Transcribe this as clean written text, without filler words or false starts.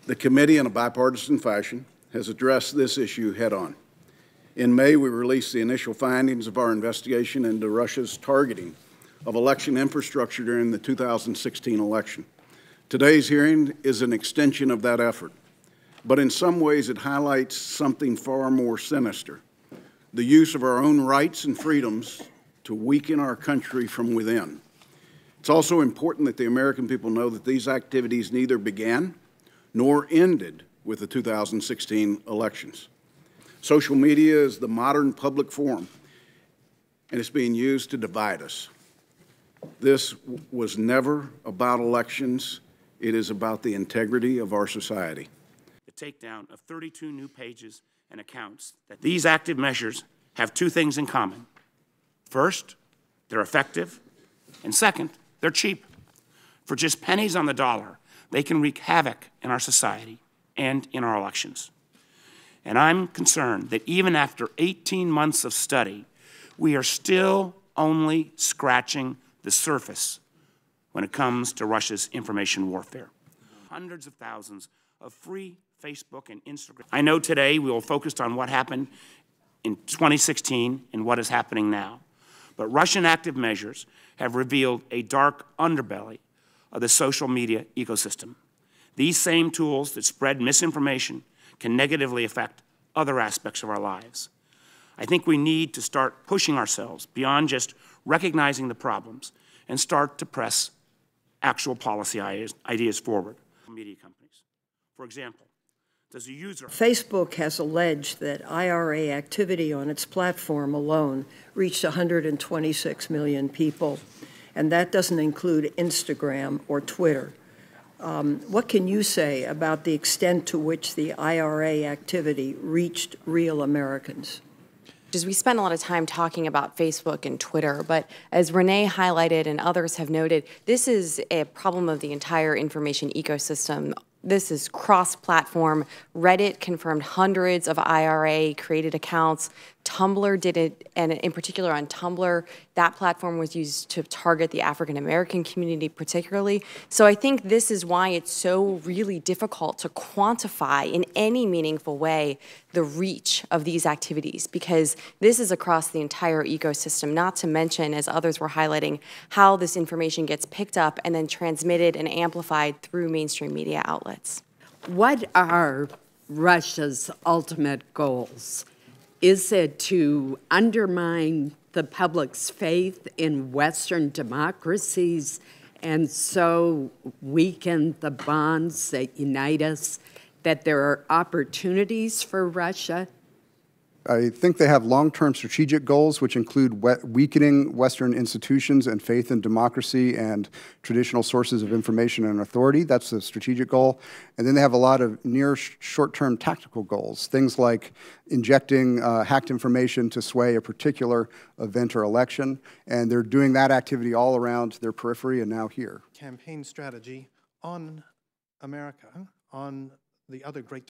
The committee, in a bipartisan fashion, has addressed this issue head-on. In May, we released the initial findings of our investigation into Russia's targeting of election infrastructure during the 2016 election. Today's hearing is an extension of that effort, but in some ways it highlights something far more sinister: the use of our own rights and freedoms to weaken our country from within. It's also important that the American people know that these activities neither began nor ended with the 2016 elections. Social media is the modern public forum, and it's being used to divide us. This was never about elections. It is about the integrity of our society. The takedown of 32 new pages and accounts. That these active measures have two things in common. First, they're effective, and second, they're cheap. For just pennies on the dollar, they can wreak havoc in our society and in our elections. And I'm concerned that even after 18 months of study, we are still only scratching the surface when it comes to Russia's information warfare. Hundreds of thousands of free Facebook and Instagram. I know today we will focus on what happened in 2016 and what is happening now. But Russian active measures have revealed a dark underbelly of the social media ecosystem. These same tools that spread misinformation can negatively affect other aspects of our lives. I think we need to start pushing ourselves beyond just recognizing the problems and start to press actual policy ideas forward. Media companies. For example, does a user... Facebook has alleged that IRA activity on its platform alone reached 126 million people, and that doesn't include Instagram or Twitter. What can you say about the extent to which the IRA activity reached real Americans? We spent a lot of time talking about Facebook and Twitter, but as Renee highlighted and others have noted, this is a problem of the entire information ecosystem. This is cross-platform. Reddit confirmed hundreds of IRA-created accounts. Tumblr did it, and in particular on Tumblr, that platform was used to target the African-American community particularly. So I think this is why it's so really difficult to quantify in any meaningful way the reach of these activities, because this is across the entire ecosystem, not to mention, as others were highlighting, how this information gets picked up and then transmitted and amplified through mainstream media outlets. What are Russia's ultimate goals? Is it to undermine the public's faith in Western democracies and so weaken the bonds that unite us, that there are opportunities for Russia? I think they have long-term strategic goals, which include weakening Western institutions and faith in democracy and traditional sources of information and authority. That's the strategic goal. And then they have a lot of near short-term tactical goals, things like injecting hacked information to sway a particular event or election. And they're doing that activity all around their periphery and now here. Campaign strategy on America, on the other great